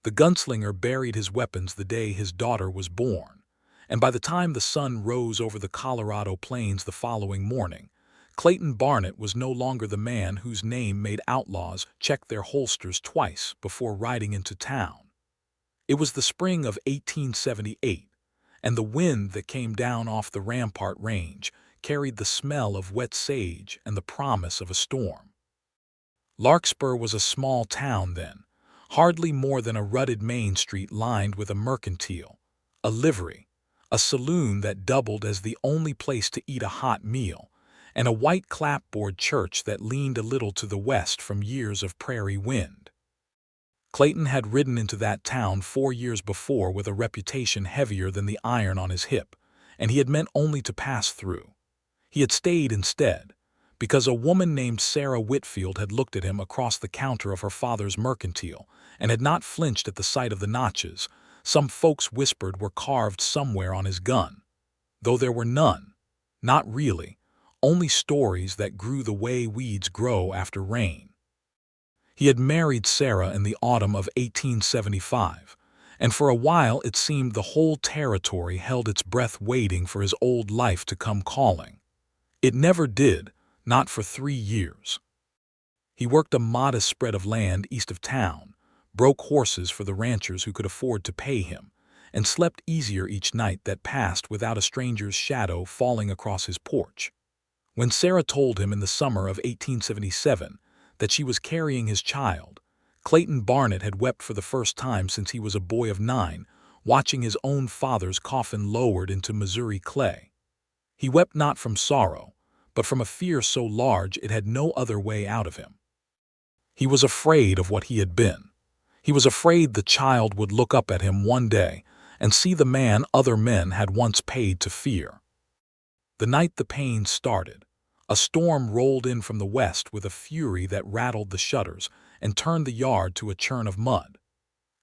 The gunslinger buried his weapons the day his daughter was born, and by the time the sun rose over the Colorado plains the following morning, Clayton Barnett was no longer the man whose name made outlaws check their holsters twice before riding into town. It was the spring of 1878, and the wind that came down off the Rampart Range carried the smell of wet sage and the promise of a storm. Larkspur was a small town then, hardly more than a rutted main street lined with a mercantile, a livery, a saloon that doubled as the only place to eat a hot meal, and a white clapboard church that leaned a little to the west from years of prairie wind. Clayton had ridden into that town 4 years before with a reputation heavier than the iron on his hip, and he had meant only to pass through. He had stayed instead, because a woman named Sarah Whitfield had looked at him across the counter of her father's mercantile and had not flinched at the sight of the notches some folks whispered were carved somewhere on his gun, though there were none, not really, only stories that grew the way weeds grow after rain. He had married Sarah in the autumn of 1875, and for a while it seemed the whole territory held its breath waiting for his old life to come calling. It never did, not for 3 years. He worked a modest spread of land east of town, broke horses for the ranchers who could afford to pay him, and slept easier each night that passed without a stranger's shadow falling across his porch. When Sarah told him in the summer of 1877 that she was carrying his child, Clayton Barnett had wept for the first time since he was a boy of 9, watching his own father's coffin lowered into Missouri clay. He wept not from sorrow, but from a fear so large it had no other way out of him. He was afraid of what he had been. He was afraid the child would look up at him one day and see the man other men had once paid to fear. The night the pain started, a storm rolled in from the west with a fury that rattled the shutters and turned the yard to a churn of mud.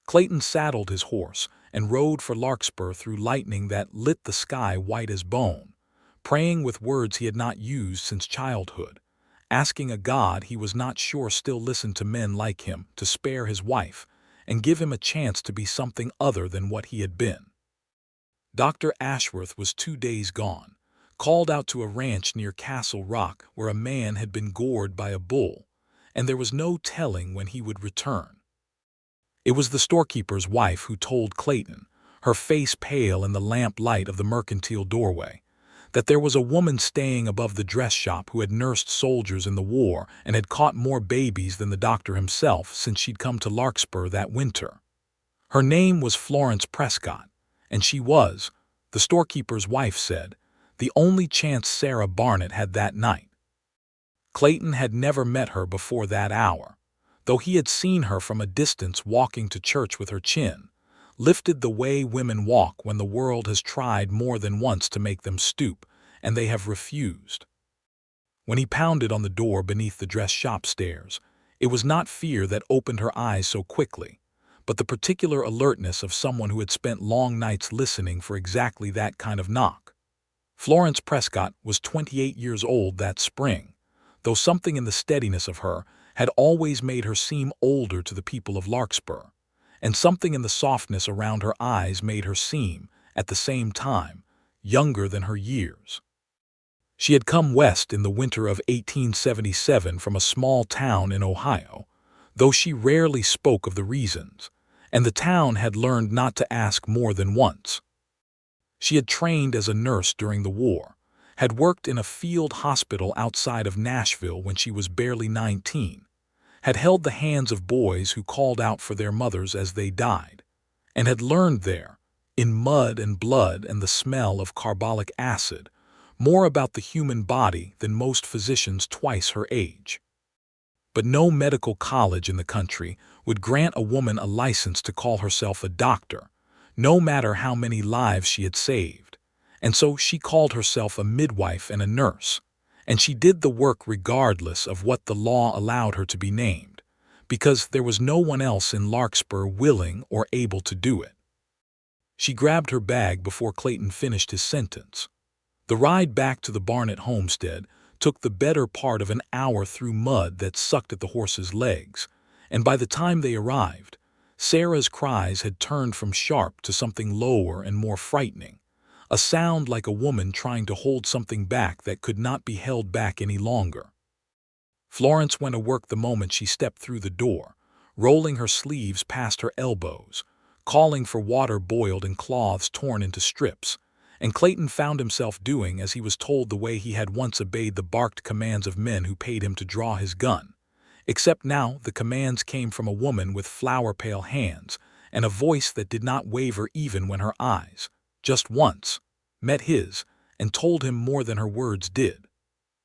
Clayton saddled his horse and rode for Larkspur through lightning that lit the sky white as bone, praying with words he had not used since childhood, asking a God he was not sure still listened to men like him to spare his wife and give him a chance to be something other than what he had been. Dr. Ashworth was 2 days gone, called out to a ranch near Castle Rock where a man had been gored by a bull, and there was no telling when he would return. It was the storekeeper's wife who told Clayton, her face pale in the lamp light of the mercantile doorway, that there was a woman staying above the dress shop who had nursed soldiers in the war and had caught more babies than the doctor himself since she'd come to Larkspur that winter. Her name was Florence Prescott, and she was, the storekeeper's wife said, the only chance Sarah Barnett had that night. Clayton had never met her before that hour, though he had seen her from a distance walking to church with her chin lifted the way women walk when the world has tried more than once to make them stoop, and they have refused. When he pounded on the door beneath the dress shop stairs, it was not fear that opened her eyes so quickly, but the particular alertness of someone who had spent long nights listening for exactly that kind of knock. Florence Prescott was 28 years old that spring, though something in the steadiness of her had always made her seem older to the people of Larkspur, and something in the softness around her eyes made her seem, at the same time, younger than her years. She had come west in the winter of 1877 from a small town in Ohio, though she rarely spoke of the reasons, and the town had learned not to ask more than once. She had trained as a nurse during the war, had worked in a field hospital outside of Nashville when she was barely 19, had held the hands of boys who called out for their mothers as they died, and had learned there, in mud and blood and the smell of carbolic acid, more about the human body than most physicians twice her age. But no medical college in the country would grant a woman a license to call herself a doctor, no matter how many lives she had saved, and so she called herself a midwife and a nurse, and she did the work regardless of what the law allowed her to be named, because there was no one else in Larkspur willing or able to do it. She grabbed her bag before Clayton finished his sentence. The ride back to the Barnett homestead took the better part of an hour through mud that sucked at the horse's legs, and by the time they arrived, Sarah's cries had turned from sharp to something lower and more frightening, a sound like a woman trying to hold something back that could not be held back any longer. Florence went to work the moment she stepped through the door, rolling her sleeves past her elbows, calling for water boiled and cloths torn into strips, and Clayton found himself doing as he was told the way he had once obeyed the barked commands of men who paid him to draw his gun. Except now the commands came from a woman with flower-pale hands and a voice that did not waver even when her eyes, just once, met his and told him more than her words did.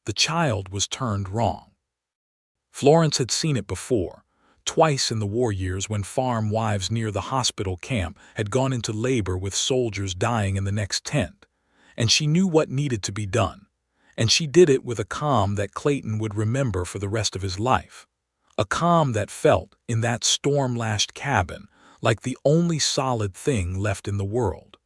The child was turned wrong. Florence had seen it before, twice in the war years when farm wives near the hospital camp had gone into labor with soldiers dying in the next tent, and she knew what needed to be done, and she did it with a calm that Clayton would remember for the rest of his life. A calm that felt, in that storm-lashed cabin, like the only solid thing left in the world.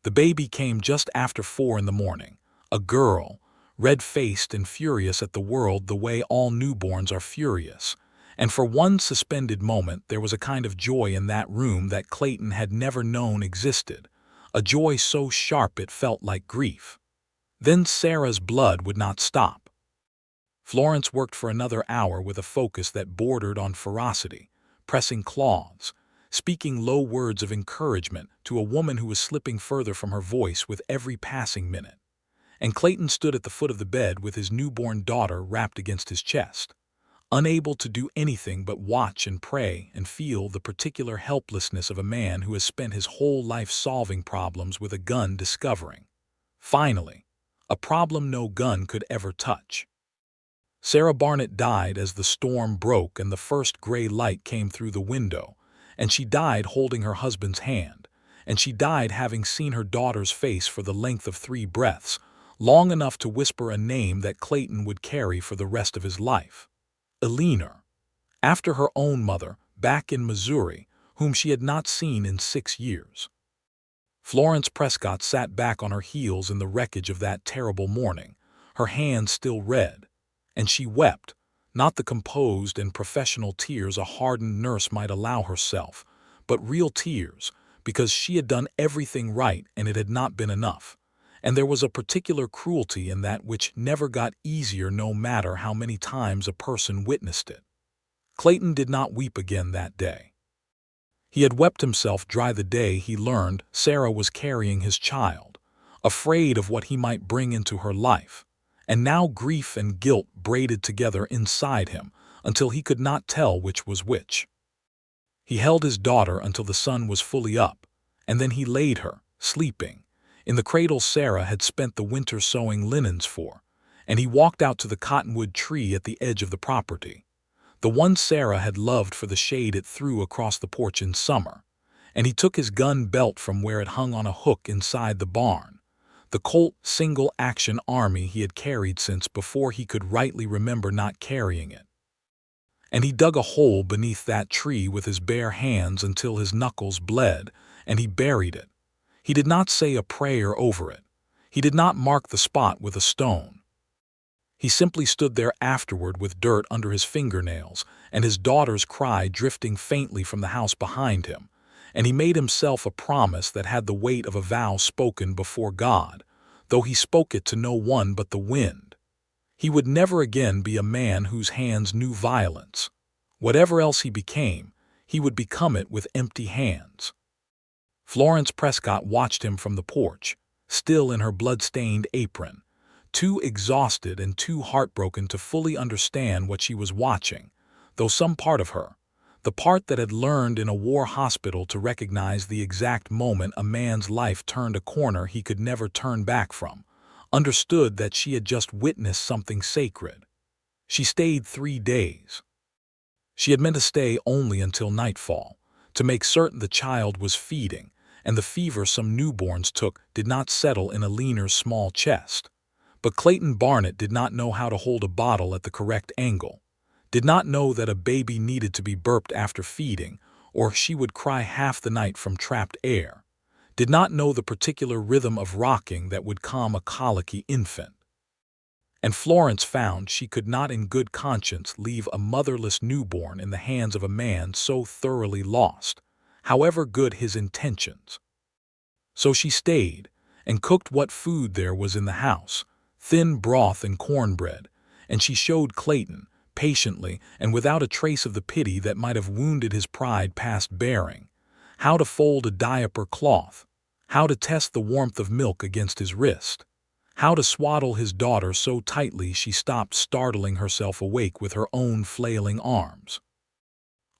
The baby came just after 4 in the morning, a girl, red-faced and furious at the world the way all newborns are furious, and for one suspended moment there was a kind of joy in that room that Clayton had never known existed, a joy so sharp it felt like grief. Then Sarah's blood would not stop. Florence worked for another hour with a focus that bordered on ferocity, pressing cloths, speaking low words of encouragement to a woman who was slipping further from her voice with every passing minute. And Clayton stood at the foot of the bed with his newborn daughter wrapped against his chest, unable to do anything but watch and pray and feel the particular helplessness of a man who has spent his whole life solving problems with a gun discovering, finally, a problem no gun could ever touch. Sarah Barnett died as the storm broke and the first gray light came through the window, and she died holding her husband's hand, and she died having seen her daughter's face for the length of 3 breaths, long enough to whisper a name that Clayton would carry for the rest of his life. Eleanor, after her own mother, back in Missouri, whom she had not seen in 6 years. Florence Prescott sat back on her heels in the wreckage of that terrible morning, her hands still red, and she wept, not the composed and professional tears a hardened nurse might allow herself, but real tears, because she had done everything right and it had not been enough. And there was a particular cruelty in that which never got easier no matter how many times a person witnessed it. Clayton did not weep again that day. He had wept himself dry the day he learned Sarah was carrying his child, afraid of what he might bring into her life, and now grief and guilt braided together inside him until he could not tell which was which. He held his daughter until the sun was fully up, and then he laid her, sleeping, in the cradle Sarah had spent the winter sewing linens for, and he walked out to the cottonwood tree at the edge of the property, the one Sarah had loved for the shade it threw across the porch in summer, and he took his gun belt from where it hung on a hook inside the barn, the Colt single-action army he had carried since before he could rightly remember not carrying it. And he dug a hole beneath that tree with his bare hands until his knuckles bled, and he buried it. He did not say a prayer over it. He did not mark the spot with a stone. He simply stood there afterward with dirt under his fingernails and his daughter's cry drifting faintly from the house behind him, and he made himself a promise that had the weight of a vow spoken before God, though he spoke it to no one but the wind. He would never again be a man whose hands knew violence. Whatever else he became, he would become it with empty hands. Florence Prescott watched him from the porch, still in her blood-stained apron, too exhausted and too heartbroken to fully understand what she was watching, though some part of her, the part that had learned in a war hospital to recognize the exact moment a man's life turned a corner he could never turn back from, understood that she had just witnessed something sacred. She stayed 3 days. She had meant to stay only until nightfall, to make certain the child was feeding, and the fever some newborns took did not settle in Eleanor's small chest. But Clayton Barnett did not know how to hold a bottle at the correct angle, did not know that a baby needed to be burped after feeding, or she would cry half the night from trapped air, did not know the particular rhythm of rocking that would calm a colicky infant. And Florence found she could not in good conscience leave a motherless newborn in the hands of a man so thoroughly lost, however good his intentions. So she stayed, and cooked what food there was in the house, thin broth and cornbread, and she showed Clayton, patiently and without a trace of the pity that might have wounded his pride past bearing, how to fold a diaper cloth, how to test the warmth of milk against his wrist, how to swaddle his daughter so tightly she stopped startling herself awake with her own flailing arms.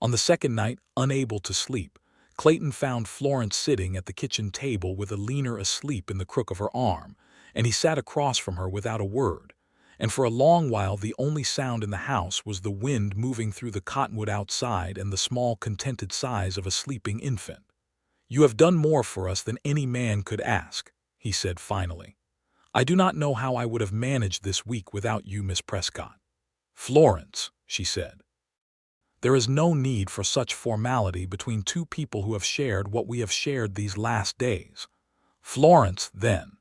On the second night, unable to sleep, Clayton found Florence sitting at the kitchen table with Alina asleep in the crook of her arm, and he sat across from her without a word, and for a long while the only sound in the house was the wind moving through the cottonwood outside and the small contented sighs of a sleeping infant. "You have done more for us than any man could ask," he said finally. "I do not know how I would have managed this week without you, Miss Prescott." "Florence," she said, "there is no need for such formality between two people who have shared what we have shared these last days. Florence, then."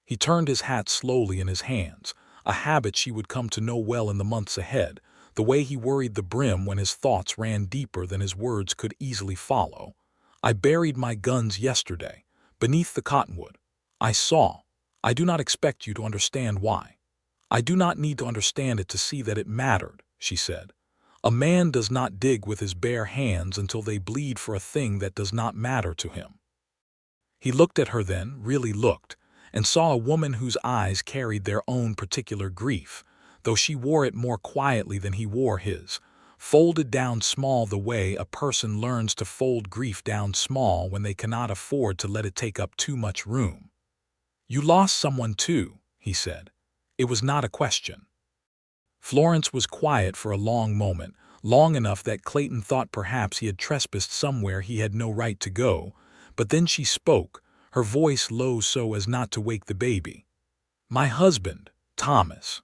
He turned his hat slowly in his hands, a habit she would come to know well in the months ahead, the way he worried the brim when his thoughts ran deeper than his words could easily follow. "I buried my guns yesterday, beneath the cottonwood. I saw. I do not expect you to understand why. I do not need to understand it to see that it mattered," she said. "A man does not dig with his bare hands until they bleed for a thing that does not matter to him." He looked at her then, really looked, and saw a woman whose eyes carried their own particular grief, though she wore it more quietly than he wore his, folded down small the way a person learns to fold grief down small when they cannot afford to let it take up too much room. "You lost someone too," he said. It was not a question. Florence was quiet for a long moment, long enough that Clayton thought perhaps he had trespassed somewhere he had no right to go, but then she spoke, her voice low so as not to wake the baby. "My husband, Thomas.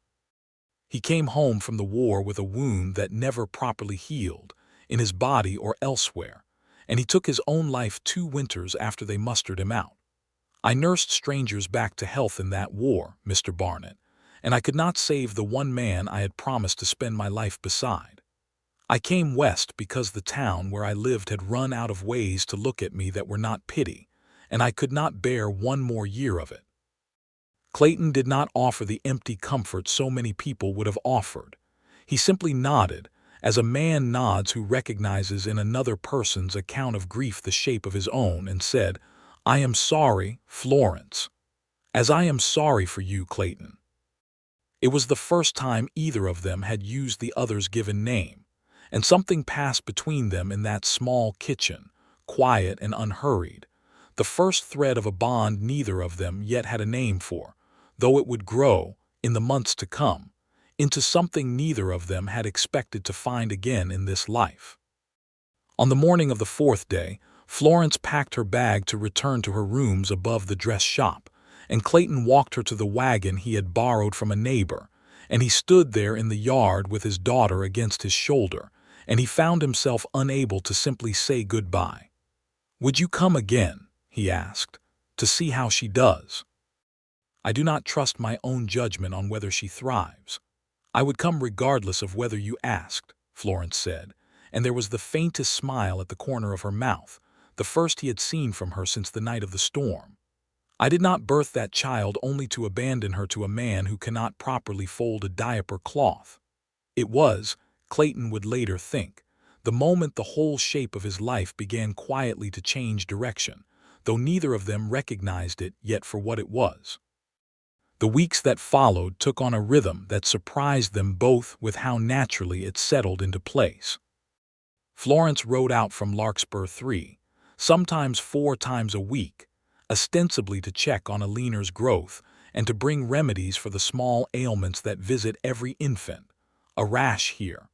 He came home from the war with a wound that never properly healed, in his body or elsewhere, and he took his own life 2 winters after they mustered him out. I nursed strangers back to health in that war, Mr. Barnett, and I could not save the one man I had promised to spend my life beside. I came west because the town where I lived had run out of ways to look at me that were not pity, and I could not bear one more year of it." Clayton did not offer the empty comfort so many people would have offered. He simply nodded, as a man nods who recognizes in another person's account of grief the shape of his own, and said, "I am sorry, Florence. As I am sorry for you, Clayton." It was the first time either of them had used the other's given name, and something passed between them in that small kitchen, quiet and unhurried, the first thread of a bond neither of them yet had a name for, though it would grow, in the months to come, into something neither of them had expected to find again in this life. On the morning of the 4th day, Florence packed her bag to return to her rooms above the dress shop, and Clayton walked her to the wagon he had borrowed from a neighbor, and he stood there in the yard with his daughter against his shoulder, and he found himself unable to simply say goodbye. "Would you come again," he asked, "to see how she does?" "I do not trust my own judgment on whether she thrives." "I would come regardless of whether you asked," Florence said, and there was the faintest smile at the corner of her mouth, the first he had seen from her since the night of the storm. "I did not birth that child only to abandon her to a man who cannot properly fold a diaper cloth." It was, Clayton would later think, the moment the whole shape of his life began quietly to change direction, though neither of them recognized it yet for what it was. The weeks that followed took on a rhythm that surprised them both with how naturally it settled into place. Florence rode out from Larkspur 3, sometimes 4 times a week, ostensibly to check on Alina's growth and to bring remedies for the small ailments that visit every infant, a rash here,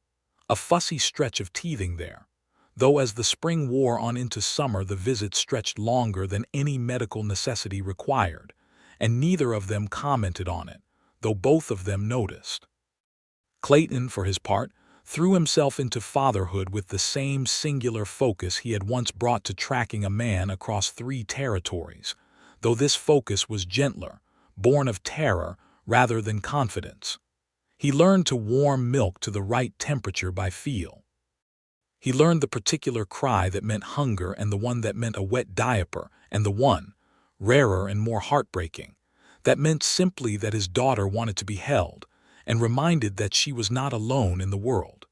a fussy stretch of teething there, though as the spring wore on into summer the visit stretched longer than any medical necessity required, and neither of them commented on it, though both of them noticed. Clayton, for his part, threw himself into fatherhood with the same singular focus he had once brought to tracking a man across 3 territories, though this focus was gentler, born of terror, rather than confidence. He learned to warm milk to the right temperature by feel. He learned the particular cry that meant hunger and the one that meant a wet diaper, and the one, rarer and more heartbreaking, that meant simply that his daughter wanted to be held and reminded that she was not alone in the world.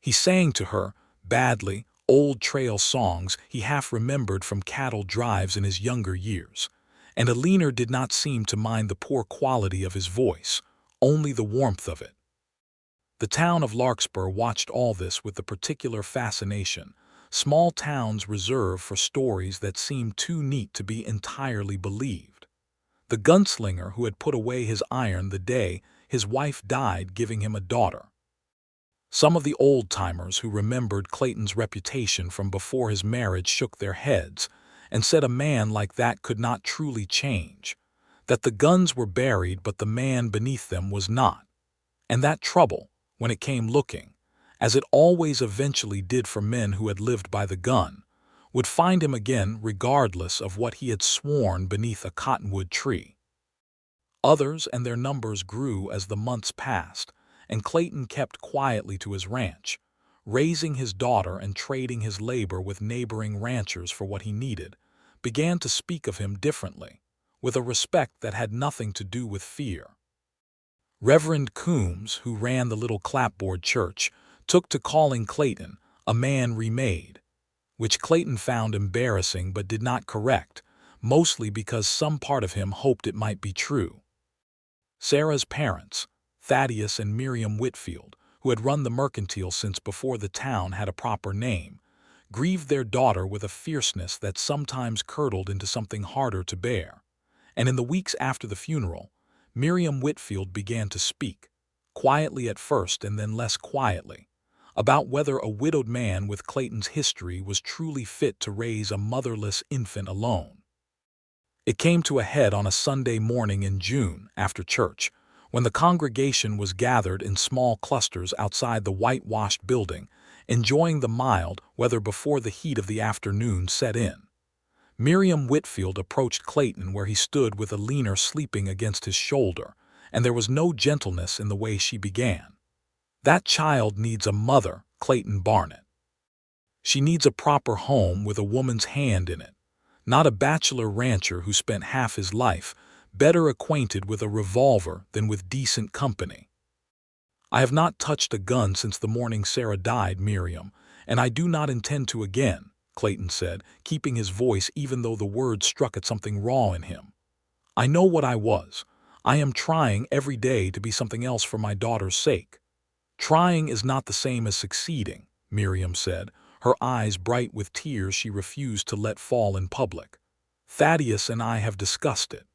He sang to her, badly, old trail songs he half remembered from cattle drives in his younger years, and Alina did not seem to mind the poor quality of his voice, only the warmth of it. The town of Larkspur watched all this with the particular fascination small towns reserve for stories that seem too neat to be entirely believed. The gunslinger who had put away his iron the day his wife died, giving him a daughter. Some of the old-timers who remembered Clayton's reputation from before his marriage shook their heads and said a man like that could not truly change, that the guns were buried but the man beneath them was not, and that trouble, when it came looking, as it always eventually did for men who had lived by the gun, would find him again regardless of what he had sworn beneath a cottonwood tree. Others and their numbers grew as the months passed, and Clayton kept quietly to his ranch, raising his daughter and trading his labor with neighboring ranchers for what he needed, began to speak of him differently, with a respect that had nothing to do with fear. Reverend Coombs, who ran the little clapboard church, took to calling Clayton a man remade, which Clayton found embarrassing but did not correct, mostly because some part of him hoped it might be true. Sarah's parents, Thaddeus and Miriam Whitfield, who had run the mercantile since before the town had a proper name, grieved their daughter with a fierceness that sometimes curdled into something harder to bear, and in the weeks after the funeral, Miriam Whitfield began to speak, quietly at first and then less quietly, about whether a widowed man with Clayton's history was truly fit to raise a motherless infant alone. It came to a head on a Sunday morning in June, after church, when the congregation was gathered in small clusters outside the whitewashed building, enjoying the mild weather before the heat of the afternoon set in. Miriam Whitfield approached Clayton where he stood with Alina sleeping against his shoulder, and there was no gentleness in the way she began. "That child needs a mother, Clayton Barnett. She needs a proper home with a woman's hand in it, not a bachelor rancher who spent half his life better acquainted with a revolver than with decent company." "I have not touched a gun since the morning Sarah died, Miriam, and I do not intend to again," Clayton said, keeping his voice even though the words struck at something raw in him. "I know what I was. I am trying every day to be something else for my daughter's sake." "Trying is not the same as succeeding," Miriam said, her eyes bright with tears she refused to let fall in public. "Thaddeus and I have discussed it.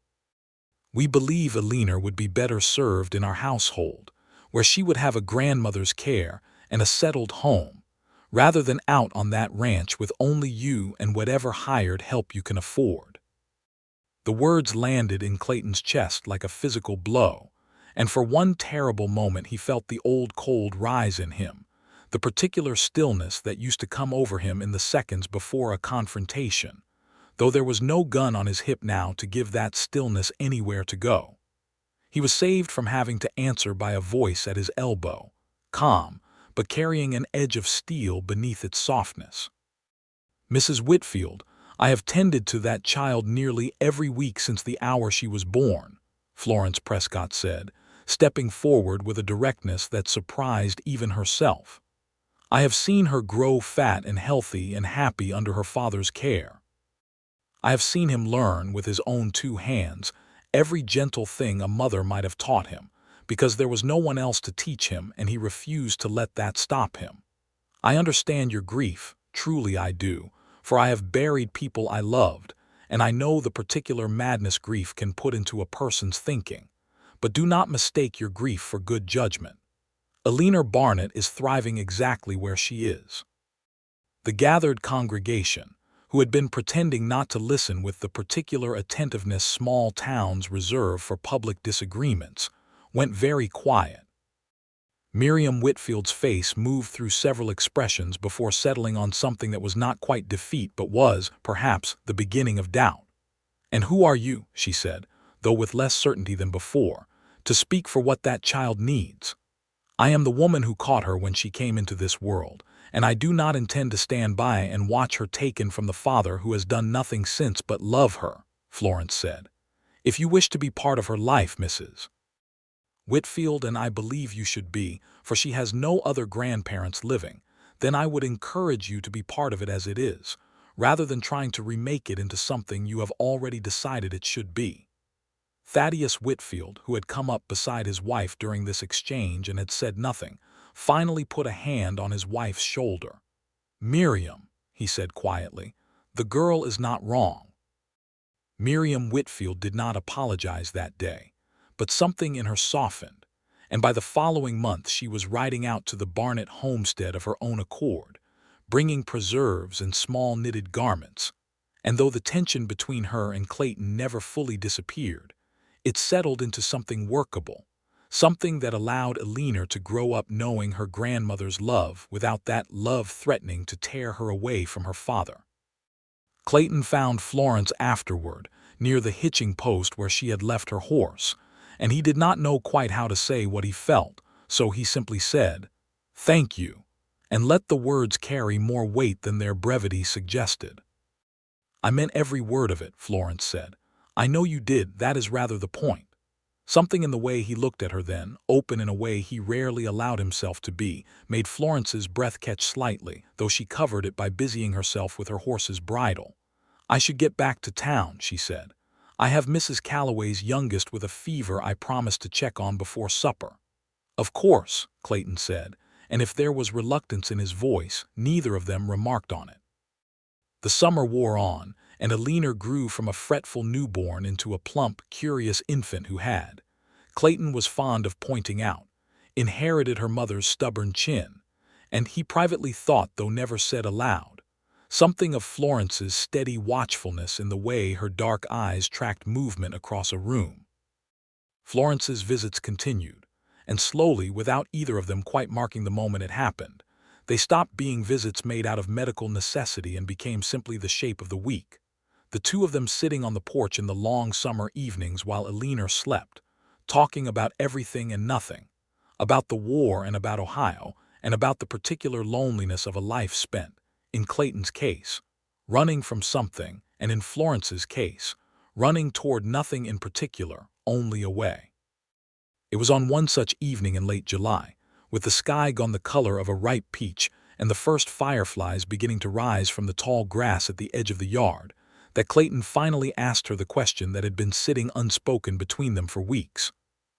We believe Alina would be better served in our household, where she would have a grandmother's care and a settled home, rather than out on that ranch with only you and whatever hired help you can afford." The words landed in Clayton's chest like a physical blow, and for one terrible moment he felt the old cold rise in him, the particular stillness that used to come over him in the seconds before a confrontation, though there was no gun on his hip now to give that stillness anywhere to go. He was saved from having to answer by a voice at his elbow, calm, but carrying an edge of steel beneath its softness. "Mrs. Whitfield, I have tended to that child nearly every week since the hour she was born," Florence Prescott said, stepping forward with a directness that surprised even herself. "I have seen her grow fat and healthy and happy under her father's care. I have seen him learn, with his own two hands, every gentle thing a mother might have taught him, because there was no one else to teach him and he refused to let that stop him. I understand your grief, truly I do, for I have buried people I loved, and I know the particular madness grief can put into a person's thinking, but do not mistake your grief for good judgment. Alina Barnett is thriving exactly where she is." The gathered congregation, who had been pretending not to listen with the particular attentiveness small towns reserve for public disagreements, went very quiet. Miriam Whitfield's face moved through several expressions before settling on something that was not quite defeat but was, perhaps, the beginning of doubt. "And who are you," she said, though with less certainty than before, to speak for what that child needs. I am the woman who caught her when she came into this world, and I do not intend to stand by and watch her taken from the father who has done nothing since but love her," Florence said. "If you wish to be part of her life, Mrs. Whitfield, and I believe you should be, for she has no other grandparents living, then I would encourage you to be part of it as it is, rather than trying to remake it into something you have already decided it should be." Thaddeus Whitfield, who had come up beside his wife during this exchange and had said nothing, finally put a hand on his wife's shoulder. "Miriam," he said quietly, "the girl is not wrong." Miriam Whitfield did not apologize that day, but something in her softened, and by the following month she was riding out to the Barnett homestead of her own accord, bringing preserves and small knitted garments. And though the tension between her and Clayton never fully disappeared, it settled into something workable, something that allowed Eleanor to grow up knowing her grandmother's love without that love threatening to tear her away from her father. Clayton found Florence afterward, near the hitching post where she had left her horse, and he did not know quite how to say what he felt, so he simply said, "Thank you," and let the words carry more weight than their brevity suggested. "I meant every word of it," Florence said. "I know you did, that is rather the point." Something in the way he looked at her then, open in a way he rarely allowed himself to be, made Florence's breath catch slightly, though she covered it by busying herself with her horse's bridle. "I should get back to town," she said. "I have Mrs. Calloway's youngest with a fever I promised to check on before supper." "Of course," Clayton said, and if there was reluctance in his voice, neither of them remarked on it. The summer wore on, and Eleanor grew from a fretful newborn into a plump, curious infant who had, Clayton was fond of pointing out, inherited her mother's stubborn chin, and he privately thought, though never said aloud, something of Florence's steady watchfulness in the way her dark eyes tracked movement across a room. Florence's visits continued, and slowly, without either of them quite marking the moment it happened, they stopped being visits made out of medical necessity and became simply the shape of the week. The two of them sitting on the porch in the long summer evenings while Eleanor slept, talking about everything and nothing, about the war and about Ohio, and about the particular loneliness of a life spent, in Clayton's case, running from something, and in Florence's case, running toward nothing in particular, only away. It was on one such evening in late July, with the sky gone the color of a ripe peach and the first fireflies beginning to rise from the tall grass at the edge of the yard, that Clayton finally asked her the question that had been sitting unspoken between them for weeks.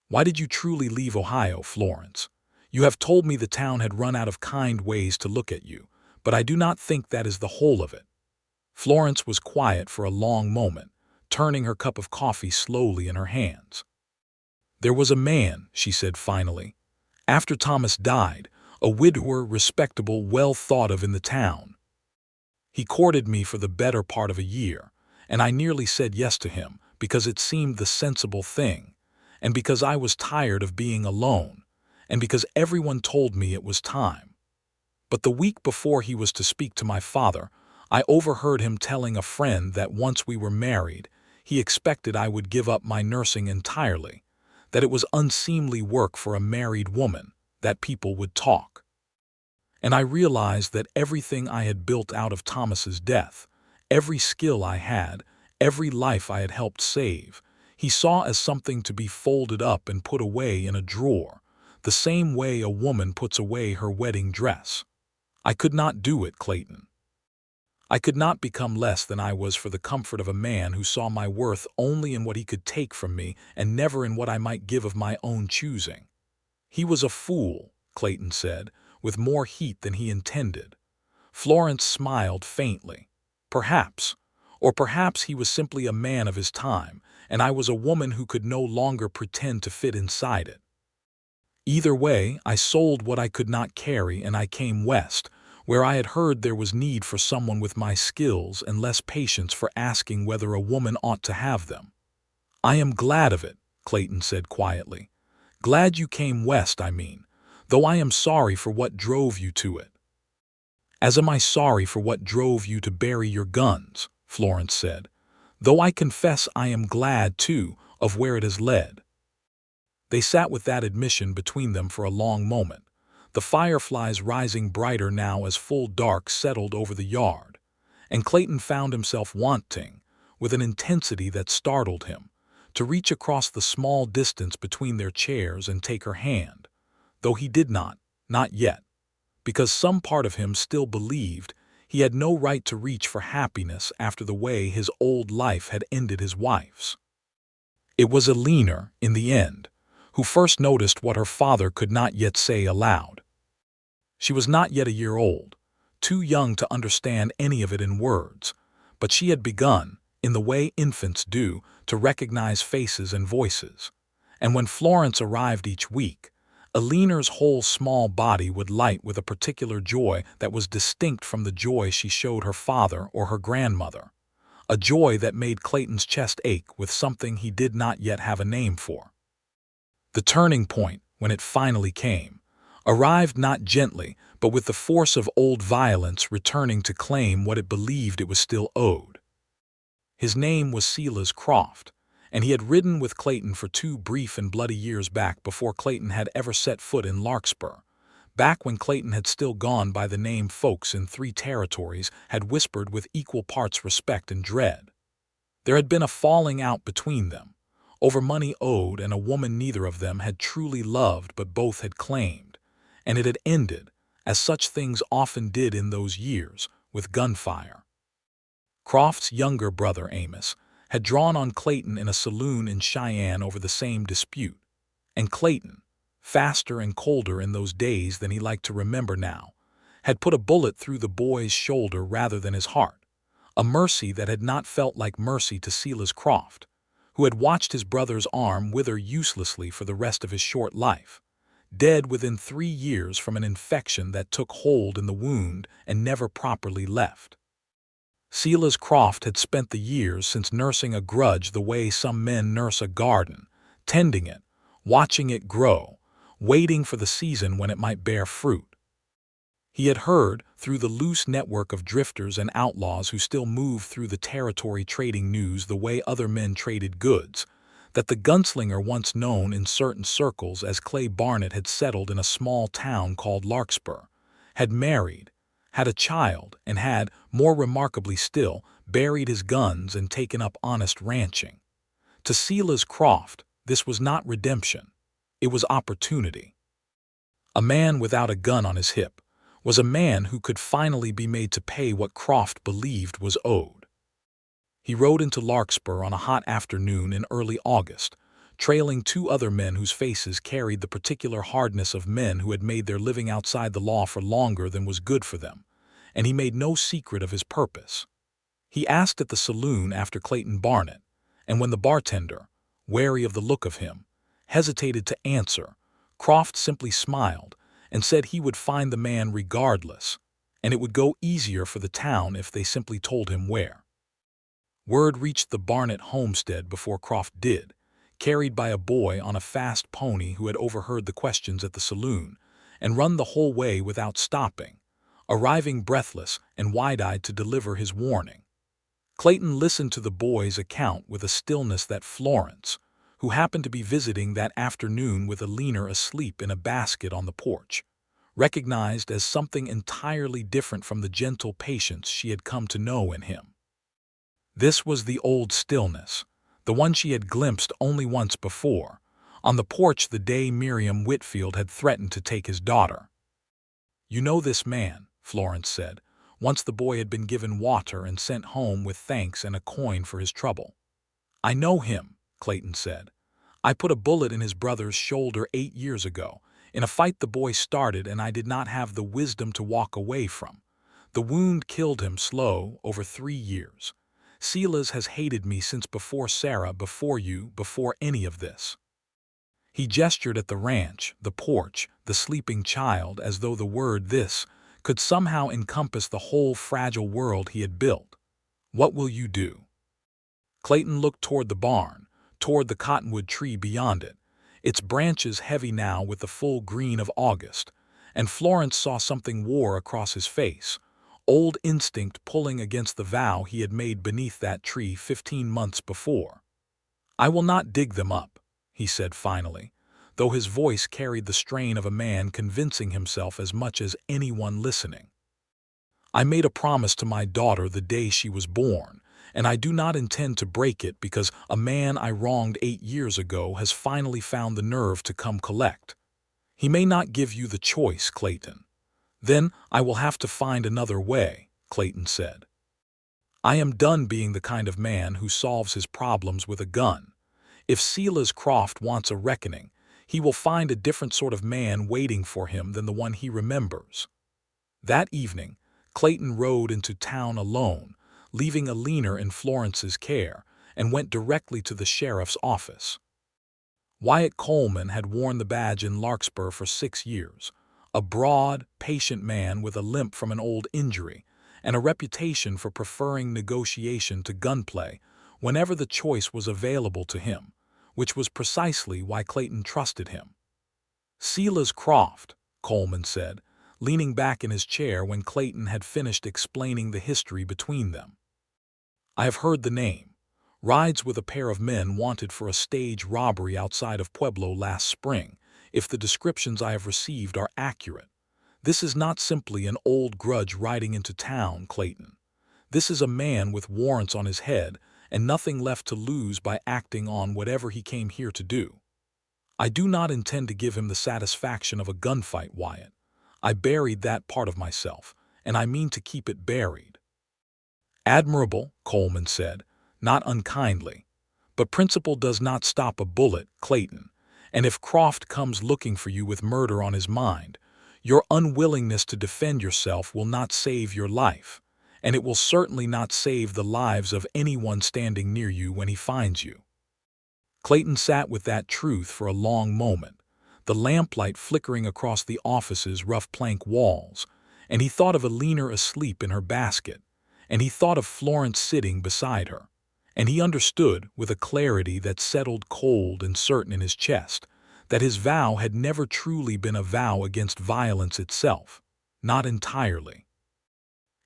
"Why did you truly leave Ohio, Florence? You have told me the town had run out of kind ways to look at you, but I do not think that is the whole of it." Florence was quiet for a long moment, turning her cup of coffee slowly in her hands. "There was a man," she said finally, "after Thomas died, a widower, respectable, well thought of in the town. He courted me for the better part of a year, and I nearly said yes to him, because it seemed the sensible thing, and because I was tired of being alone, and because everyone told me it was time. But the week before he was to speak to my father, I overheard him telling a friend that once we were married, he expected I would give up my nursing entirely, that it was unseemly work for a married woman, that people would talk. And I realized that everything I had built out of Thomas's death, every skill I had, every life I had helped save, he saw as something to be folded up and put away in a drawer, the same way a woman puts away her wedding dress. I could not do it, Clayton. I could not become less than I was for the comfort of a man who saw my worth only in what he could take from me and never in what I might give of my own choosing. He was a fool," Clayton said, with more heat than he intended. Florence smiled faintly. "Perhaps. Or perhaps he was simply a man of his time, and I was a woman who could no longer pretend to fit inside it. Either way, I sold what I could not carry and I came west, where I had heard there was need for someone with my skills and less patience for asking whether a woman ought to have them." "I am glad of it," Clayton said quietly. "Glad you came west, I mean, though I am sorry for what drove you to it." "As am I sorry for what drove you to bury your guns," Florence said, "though I confess I am glad, too, of where it has led." They sat with that admission between them for a long moment, the fireflies rising brighter now as full dark settled over the yard, and Clayton found himself wanting, with an intensity that startled him, to reach across the small distance between their chairs and take her hand, though he did not yet, because some part of him still believed he had no right to reach for happiness after the way his old life had ended his wife's. It was Eleanor, in the end, who first noticed what her father could not yet say aloud. She was not yet a year old, too young to understand any of it in words, but she had begun, in the way infants do, to recognize faces and voices. And when Florence arrived each week, Eleanor's whole small body would light with a particular joy that was distinct from the joy she showed her father or her grandmother, a joy that made Clayton's chest ache with something he did not yet have a name for. The turning point, when it finally came, arrived not gently, but with the force of old violence returning to claim what it believed it was still owed. His name was Silas Croft, and he had ridden with Clayton for 2 brief and bloody years back before Clayton had ever set foot in Larkspur, back when Clayton had still gone by the name folks in 3 territories had whispered with equal parts respect and dread. There had been a falling out between them, over money owed and a woman neither of them had truly loved but both had claimed, and it had ended, as such things often did in those years, with gunfire. Croft's younger brother, Amos, had drawn on Clayton in a saloon in Cheyenne over the same dispute, and Clayton, faster and colder in those days than he liked to remember now, had put a bullet through the boy's shoulder rather than his heart, a mercy that had not felt like mercy to Silas Croft, who had watched his brother's arm wither uselessly for the rest of his short life, dead within 3 years from an infection that took hold in the wound and never properly left. Silas Croft had spent the years since nursing a grudge the way some men nurse a garden, tending it, watching it grow, waiting for the season when it might bear fruit. He had heard, through the loose network of drifters and outlaws who still moved through the territory trading news the way other men traded goods, that the gunslinger once known in certain circles as Clay Barnett had settled in a small town called Larkspur, had married, had a child, and had, more remarkably still, buried his guns and taken up honest ranching. To Silas Croft, this was not redemption. It was opportunity. A man without a gun on his hip was a man who could finally be made to pay what Croft believed was owed. He rode into Larkspur on a hot afternoon in early August, trailing 2 other men whose faces carried the particular hardness of men who had made their living outside the law for longer than was good for them, and he made no secret of his purpose. He asked at the saloon after Clayton Barnett, and when the bartender, wary of the look of him, hesitated to answer, Croft simply smiled and said he would find the man regardless, and it would go easier for the town if they simply told him where. Word reached the Barnett homestead before Croft did, carried by a boy on a fast pony who had overheard the questions at the saloon and run the whole way without stopping, arriving breathless and wide-eyed to deliver his warning. Clayton listened to the boy's account with a stillness that Florence, who happened to be visiting that afternoon with Eleanor asleep in a basket on the porch, recognized as something entirely different from the gentle patience she had come to know in him. This was the old stillness, the one she had glimpsed only once before, on the porch the day Miriam Whitfield had threatened to take his daughter. "You know this man," Florence said, once the boy had been given water and sent home with thanks and a coin for his trouble. "I know him," Clayton said. "I put a bullet in his brother's shoulder 8 years ago, in a fight the boy started and I did not have the wisdom to walk away from. The wound killed him slow over 3 years. Silas has hated me since before Sarah, before you, before any of this." He gestured at the ranch, the porch, the sleeping child, as though the word "this" could somehow encompass the whole fragile world he had built. "What will you do?" Clayton looked toward the barn, toward the cottonwood tree beyond it, its branches heavy now with the full green of August, and Florence saw something war across his face, old instinct pulling against the vow he had made beneath that tree 15 months before. "I will not dig them up," he said finally, though his voice carried the strain of a man convincing himself as much as anyone listening. "I made a promise to my daughter the day she was born, and I do not intend to break it because a man I wronged 8 years ago has finally found the nerve to come collect. He may not give you the choice, Clayton. Then I will have to find another way," Clayton said. "I am done being the kind of man who solves his problems with a gun. If Silas Croft wants a reckoning, he will find a different sort of man waiting for him than the one he remembers." That evening, Clayton rode into town alone, leaving Alina in Florence's care, and went directly to the sheriff's office. Wyatt Coleman had worn the badge in Larkspur for 6 years, a broad, patient man with a limp from an old injury, and a reputation for preferring negotiation to gunplay whenever the choice was available to him, which was precisely why Clayton trusted him. "Silas Croft," Coleman said, leaning back in his chair when Clayton had finished explaining the history between them. "I have heard the name. Rides with a pair of men wanted for a stage robbery outside of Pueblo last spring, if the descriptions I have received are accurate. This is not simply an old grudge riding into town, Clayton. This is a man with warrants on his head and nothing left to lose by acting on whatever he came here to do. I do not intend to give him the satisfaction of a gunfight, Wyatt. I buried that part of myself, and I mean to keep it buried." "Admirable," Coleman said, not unkindly. "But principle does not stop a bullet, Clayton, and if Croft comes looking for you with murder on his mind, your unwillingness to defend yourself will not save your life, and it will certainly not save the lives of anyone standing near you when he finds you." Clayton sat with that truth for a long moment, the lamplight flickering across the office's rough plank walls, and he thought of Alina asleep in her basket, and he thought of Florence sitting beside her, and he understood, with a clarity that settled cold and certain in his chest, that his vow had never truly been a vow against violence itself, not entirely.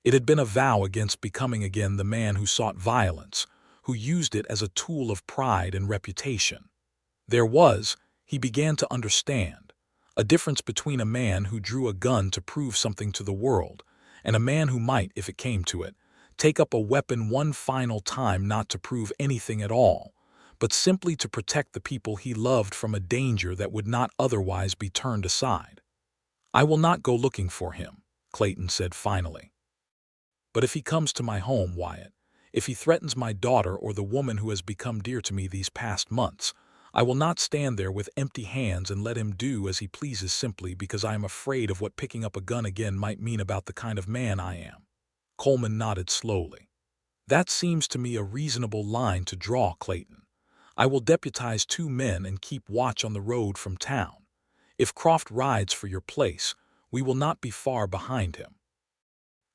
It had been a vow against becoming again the man who sought violence, who used it as a tool of pride and reputation. There was, he began to understand, a difference between a man who drew a gun to prove something to the world and a man who might, if it came to it, take up a weapon one final time not to prove anything at all, but simply to protect the people he loved from a danger that would not otherwise be turned aside. "I will not go looking for him," Clayton said finally. "But if he comes to my home, Wyatt, if he threatens my daughter or the woman who has become dear to me these past months, I will not stand there with empty hands and let him do as he pleases simply because I am afraid of what picking up a gun again might mean about the kind of man I am." Coleman nodded slowly. "That seems to me a reasonable line to draw, Clayton. I will deputize 2 men and keep watch on the road from town. If Croft rides for your place, we will not be far behind him."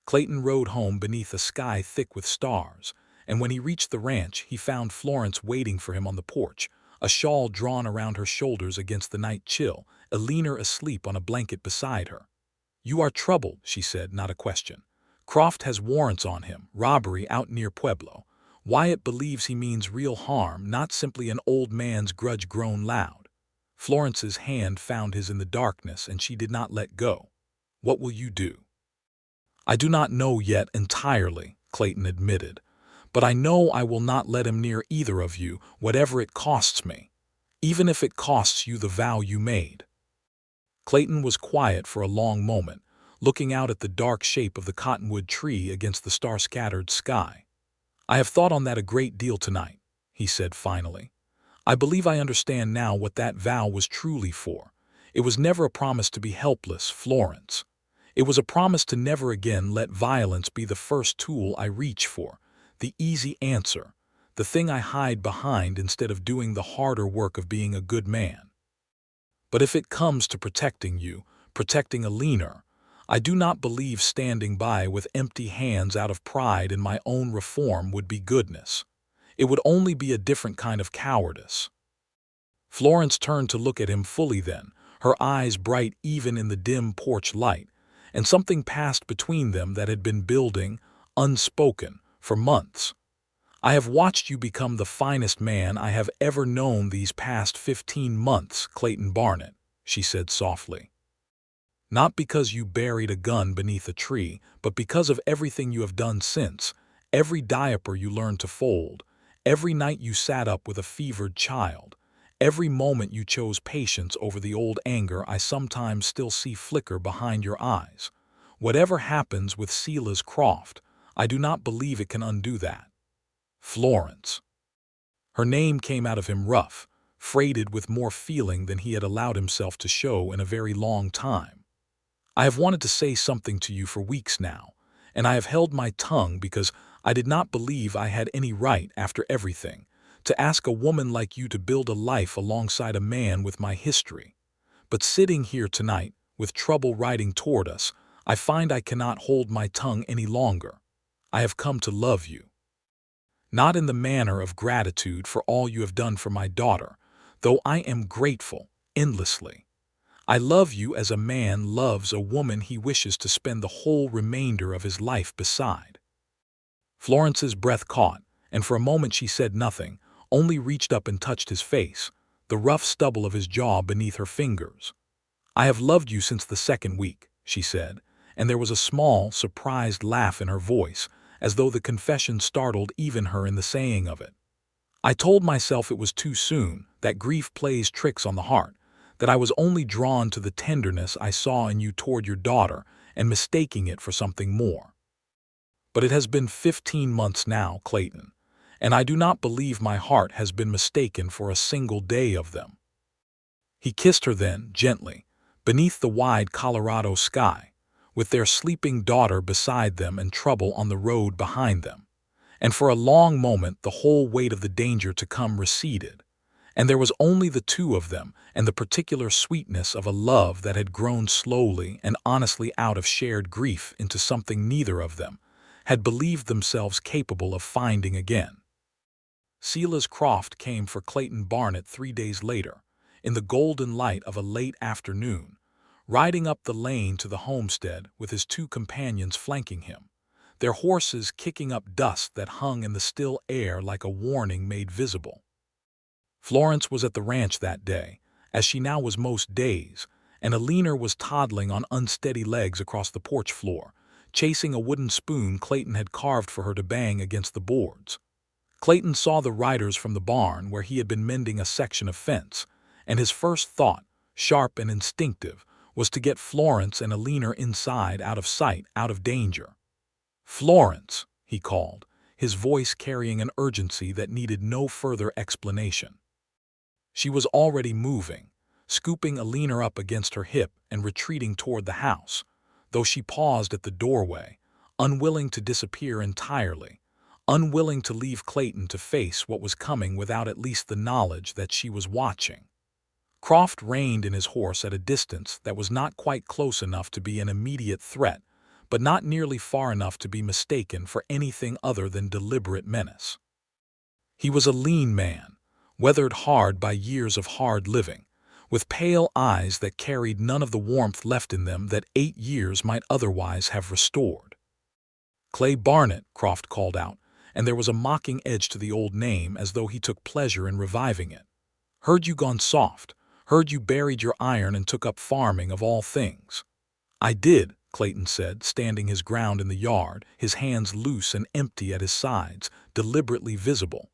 Clayton rode home beneath a sky thick with stars, and when he reached the ranch he found Florence waiting for him on the porch, a shawl drawn around her shoulders against the night chill, Alina asleep on a blanket beside her. "You are troubled," she said, not a question. "Croft has warrants on him, robbery out near Pueblo. Wyatt believes he means real harm, not simply an old man's grudge grown loud." Florence's hand found his in the darkness, and she did not let go. "What will you do?" "I do not know yet entirely," Clayton admitted, "but I know I will not let him near either of you, whatever it costs me, even if it costs you the vow you made." Clayton was quiet for a long moment, looking out at the dark shape of the cottonwood tree against the star-scattered sky. "I have thought on that a great deal tonight," he said finally. "I believe I understand now what that vow was truly for. It was never a promise to be helpless, Florence. It was a promise to never again let violence be the first tool I reach for, the easy answer, the thing I hide behind instead of doing the harder work of being a good man. But if it comes to protecting you, protecting Alina, I do not believe standing by with empty hands out of pride in my own reform would be goodness. It would only be a different kind of cowardice." Florence turned to look at him fully then, her eyes bright even in the dim porch light, and something passed between them that had been building, unspoken, for months. I have watched you become the finest man I have ever known these past 15 months, Clayton Barnett, she said softly. Not because you buried a gun beneath a tree, but because of everything you have done since, every diaper you learned to fold, every night you sat up with a fevered child, every moment you chose patience over the old anger I sometimes still see flicker behind your eyes. Whatever happens with Silas Croft, I do not believe it can undo that. Florence. Her name came out of him rough, freighted with more feeling than he had allowed himself to show in a very long time. I have wanted to say something to you for weeks now, and I have held my tongue because I did not believe I had any right, after everything, to ask a woman like you to build a life alongside a man with my history. But sitting here tonight, with trouble riding toward us, I find I cannot hold my tongue any longer. I have come to love you. Not in the manner of gratitude for all you have done for my daughter, though I am grateful, endlessly. I love you as a man loves a woman he wishes to spend the whole remainder of his life beside. Florence's breath caught, and for a moment she said nothing, only reached up and touched his face, the rough stubble of his jaw beneath her fingers. I have loved you since the second week, she said, and there was a small, surprised laugh in her voice, as though the confession startled even her in the saying of it. I told myself it was too soon, that grief plays tricks on the heart, that I was only drawn to the tenderness I saw in you toward your daughter and mistaking it for something more. But it has been 15 months now, Clayton, and I do not believe my heart has been mistaken for a single day of them. He kissed her then, gently, beneath the wide Colorado sky, with their sleeping daughter beside them and trouble on the road behind them. And for a long moment the whole weight of the danger to come receded, and there was only the two of them and the particular sweetness of a love that had grown slowly and honestly out of shared grief into something neither of them had believed themselves capable of finding again. Silas Croft came for Clayton Barnett 3 days later, in the golden light of a late afternoon, riding up the lane to the homestead with his two companions flanking him, their horses kicking up dust that hung in the still air like a warning made visible. Florence was at the ranch that day, as she now was most days, and Alina was toddling on unsteady legs across the porch floor, chasing a wooden spoon Clayton had carved for her to bang against the boards. Clayton saw the riders from the barn where he had been mending a section of fence, and his first thought, sharp and instinctive, was to get Florence and Alina inside, out of sight, out of danger. "Florence," he called, his voice carrying an urgency that needed no further explanation. She was already moving, scooping Alina up against her hip and retreating toward the house, though she paused at the doorway, unwilling to disappear entirely, unwilling to leave Clayton to face what was coming without at least the knowledge that she was watching. Croft reined in his horse at a distance that was not quite close enough to be an immediate threat, but not nearly far enough to be mistaken for anything other than deliberate menace. He was a lean man, weathered hard by years of hard living, with pale eyes that carried none of the warmth left in them that 8 years might otherwise have restored. "Clay Barnett," Croft called out, and there was a mocking edge to the old name as though he took pleasure in reviving it. "Heard you gone soft, heard you buried your iron and took up farming of all things." "I did," Clayton said, standing his ground in the yard, his hands loose and empty at his sides, deliberately visible.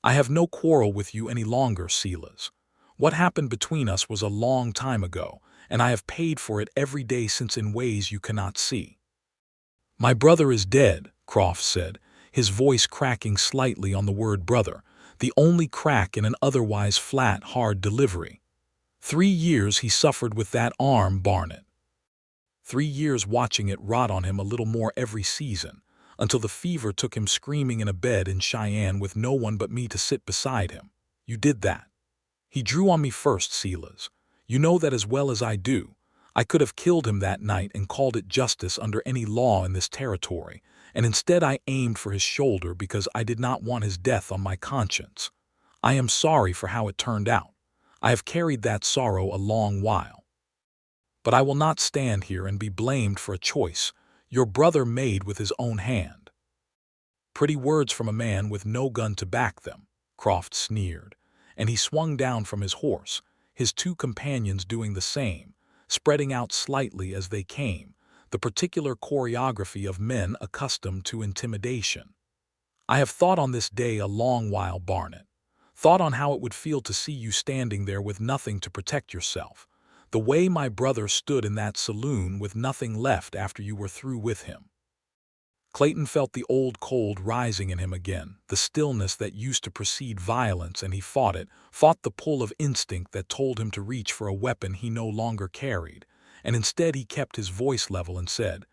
"I have no quarrel with you any longer, Silas. What happened between us was a long time ago, and I have paid for it every day since in ways you cannot see." "My brother is dead," Croft said, his voice cracking slightly on the word brother, the only crack in an otherwise flat, hard delivery. 3 years he suffered with that arm, Barnett. 3 years watching it rot on him a little more every season, until the fever took him screaming in a bed in Cheyenne with no one but me to sit beside him. You did that. He drew on me first, Silas. You know that as well as I do. I could have killed him that night and called it justice under any law in this territory, and instead I aimed for his shoulder because I did not want his death on my conscience. I am sorry for how it turned out. I have carried that sorrow a long while. But I will not stand here and be blamed for a choice your brother made with his own hand." Pretty words from a man with no gun to back them, Croft sneered, and he swung down from his horse, his two companions doing the same, spreading out slightly as they came, the particular choreography of men accustomed to intimidation. I have thought on this day a long while, Barnet. Thought on how it would feel to see you standing there with nothing to protect yourself, the way my brother stood in that saloon with nothing left after you were through with him. Clayton felt the old cold rising in him again, the stillness that used to precede violence, and he fought it, fought the pull of instinct that told him to reach for a weapon he no longer carried, and instead he kept his voice level and said,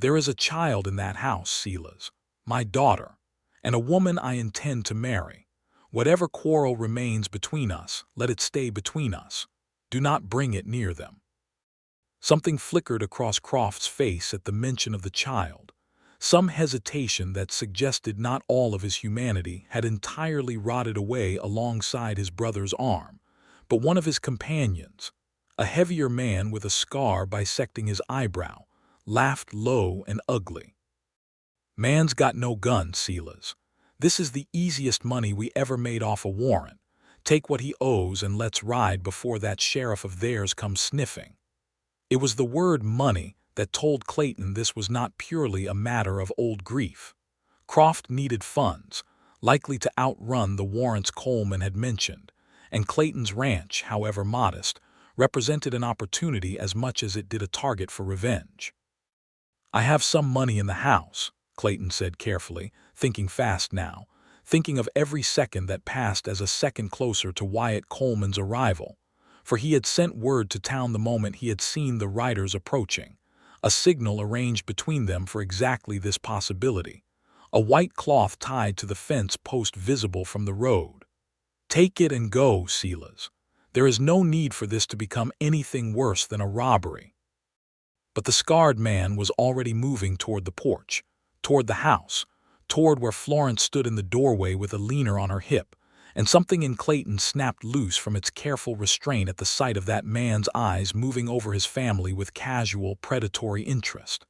"There is a child in that house, Silas, my daughter, and a woman I intend to marry. Whatever quarrel remains between us, let it stay between us. Do not bring it near them." Something flickered across Croft's face at the mention of the child. Some hesitation that suggested not all of his humanity had entirely rotted away alongside his brother's arm, but one of his companions, a heavier man with a scar bisecting his eyebrow, laughed low and ugly. "Man's got no gun, Silas. This is the easiest money we ever made off a warrant. Take what he owes and let's ride before that sheriff of theirs comes sniffing." It was the word money that told Clayton this was not purely a matter of old grief. Croft needed funds, likely to outrun the warrants Coleman had mentioned, and Clayton's ranch, however modest, represented an opportunity as much as it did a target for revenge. "I have some money in the house," Clayton said carefully, thinking fast now, thinking of every second that passed as a second closer to Wyatt Coleman's arrival, for he had sent word to town the moment he had seen the riders approaching, a signal arranged between them for exactly this possibility, a white cloth tied to the fence post visible from the road. "Take it and go, Silas. There is no need for this to become anything worse than a robbery." But the scarred man was already moving toward the porch, toward the house, toward where Florence stood in the doorway with a leaner on her hip, and something in Clayton snapped loose from its careful restraint at the sight of that man's eyes moving over his family with casual, predatory interest.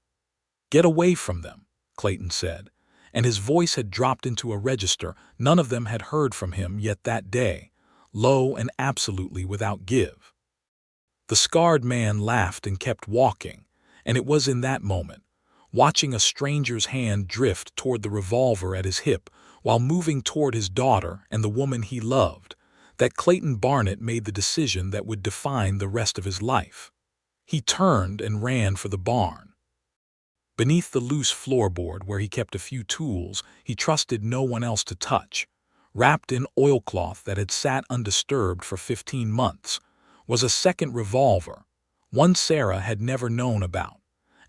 "Get away from them," Clayton said, and his voice had dropped into a register none of them had heard from him yet that day, low and absolutely without give. The scarred man laughed and kept walking, and it was in that moment, watching a stranger's hand drift toward the revolver at his hip while moving toward his daughter and the woman he loved, that Clayton Barnet made the decision that would define the rest of his life. He turned and ran for the barn. Beneath the loose floorboard where he kept a few tools he trusted no one else to touch, wrapped in oilcloth that had sat undisturbed for 15 months, was a second revolver, one Sarah had never known about,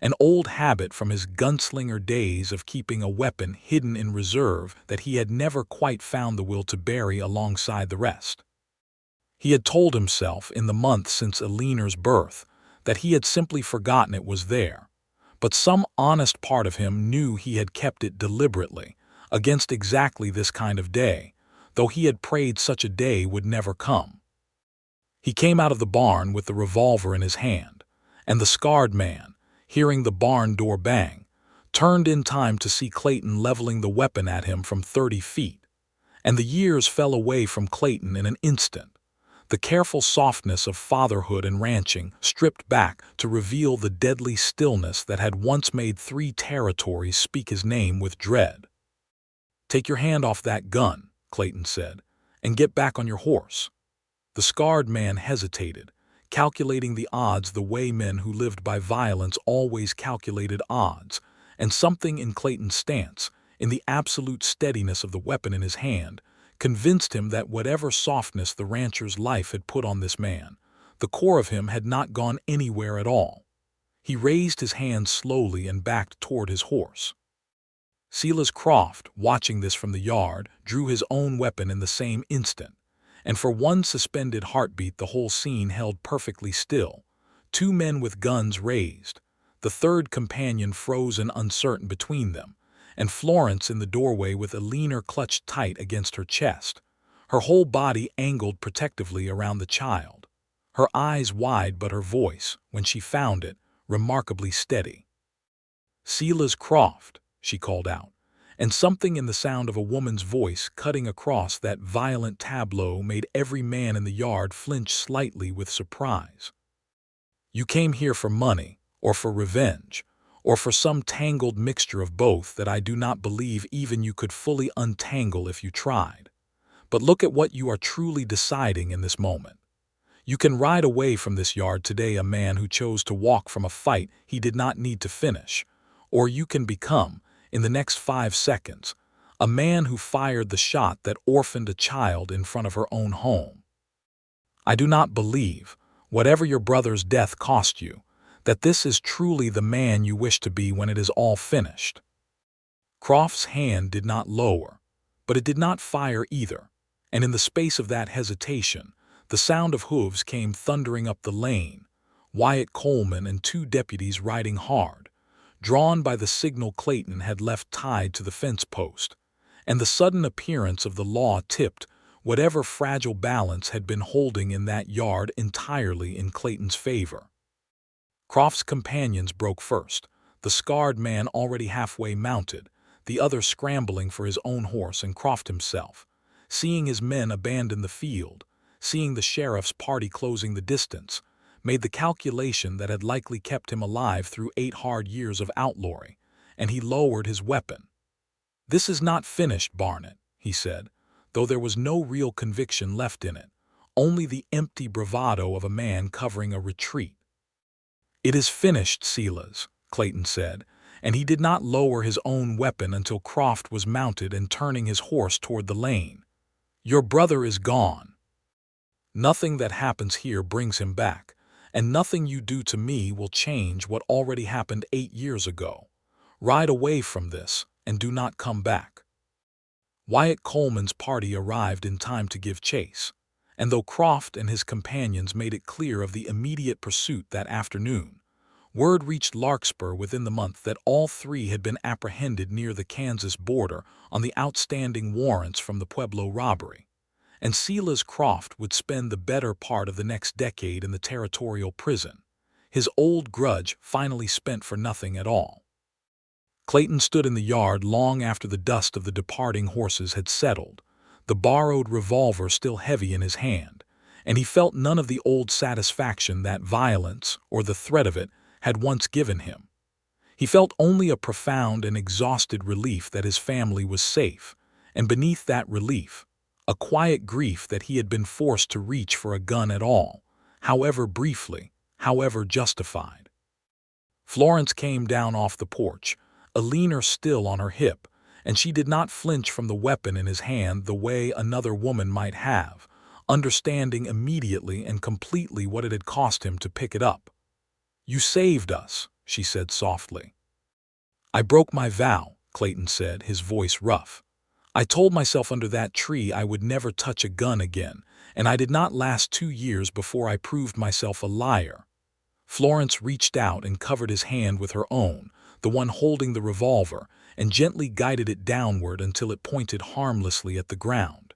an old habit from his gunslinger days of keeping a weapon hidden in reserve that he had never quite found the will to bury alongside the rest. He had told himself in the months since Eleanor's birth that he had simply forgotten it was there, but some honest part of him knew he had kept it deliberately, against exactly this kind of day, though he had prayed such a day would never come. He came out of the barn with the revolver in his hand, and the scarred man, hearing the barn door bang, turned in time to see Clayton leveling the weapon at him from 30 feet. And the years fell away from Clayton in an instant, the careful softness of fatherhood and ranching stripped back to reveal the deadly stillness that had once made 3 territories speak his name with dread. "Take your hand off that gun," Clayton said, "and get back on your horse." The scarred man hesitated, calculating the odds the way men who lived by violence always calculated odds, and something in Clayton's stance, in the absolute steadiness of the weapon in his hand, convinced him that whatever softness the rancher's life had put on this man, the core of him had not gone anywhere at all. He raised his hand slowly and backed toward his horse. Silas Croft, watching this from the yard, drew his own weapon in the same instant, and for one suspended heartbeat the whole scene held perfectly still, 2 men with guns raised, the third companion frozen uncertain between them, and Florence in the doorway with Eleanor clutched tight against her chest, her whole body angled protectively around the child, her eyes wide but her voice, when she found it, remarkably steady. "Silas Croft," she called out, and something in the sound of a woman's voice cutting across that violent tableau made every man in the yard flinch slightly with surprise. "You came here for money, or for revenge, or for some tangled mixture of both that I do not believe even you could fully untangle if you tried. But look at what you are truly deciding in this moment. You can ride away from this yard today a man who chose to walk from a fight he did not need to finish, or you can become, in the next 5 seconds, a man who fired the shot that orphaned a child in front of her own home. I do not believe, whatever your brother's death cost you, that this is truly the man you wish to be when it is all finished." Croft's hand did not lower, but it did not fire either, and in the space of that hesitation, the sound of hooves came thundering up the lane, Wyatt Coleman and 2 deputies riding hard, drawn by the signal Clayton had left tied to the fence post, and the sudden appearance of the law tipped whatever fragile balance had been holding in that yard entirely in Clayton's favor. Croft's companions broke first, the scarred man already halfway mounted, the other scrambling for his own horse, and Croft himself, seeing his men abandon the field, seeing the sheriff's party closing the distance, made the calculation that had likely kept him alive through 8 hard years of outlawry, and he lowered his weapon. "This is not finished, Barnett," he said, though there was no real conviction left in it, only the empty bravado of a man covering a retreat. "It is finished, Silas," Clayton said, and he did not lower his own weapon until Croft was mounted and turning his horse toward the lane. "Your brother is gone. Nothing that happens here brings him back, and nothing you do to me will change what already happened 8 years ago. Ride away from this, and do not come back." Wyatt Coleman's party arrived in time to give chase, and though Croft and his companions made it clear of the immediate pursuit that afternoon, word reached Larkspur within the month that all 3 had been apprehended near the Kansas border on the outstanding warrants from the Pueblo robbery, and Silas Croft would spend the better part of the next decade in the territorial prison, his old grudge finally spent for nothing at all. Clayton stood in the yard long after the dust of the departing horses had settled, the borrowed revolver still heavy in his hand, and he felt none of the old satisfaction that violence, or the threat of it, had once given him. He felt only a profound and exhausted relief that his family was safe, and beneath that relief, a quiet grief that he had been forced to reach for a gun at all, however briefly, however justified. Florence came down off the porch, a leaner still on her hip, and she did not flinch from the weapon in his hand the way another woman might have, understanding immediately and completely what it had cost him to pick it up. "You saved us," she said softly. "I broke my vow," Clayton said, his voice rough. "I told myself under that tree I would never touch a gun again, and I did not last 2 years before I proved myself a liar." Florence reached out and covered his hand with her own, the one holding the revolver, and gently guided it downward until it pointed harmlessly at the ground.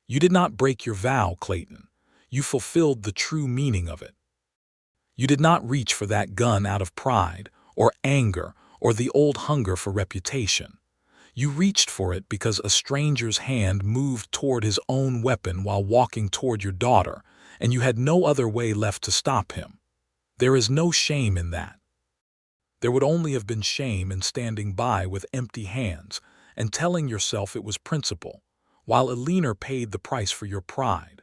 "You did not break your vow, Clayton. You fulfilled the true meaning of it. You did not reach for that gun out of pride, or anger, or the old hunger for reputation. You reached for it because a stranger's hand moved toward his own weapon while walking toward your daughter, and you had no other way left to stop him. There is no shame in that. There would only have been shame in standing by with empty hands and telling yourself it was principle, while a leaner paid the price for your pride."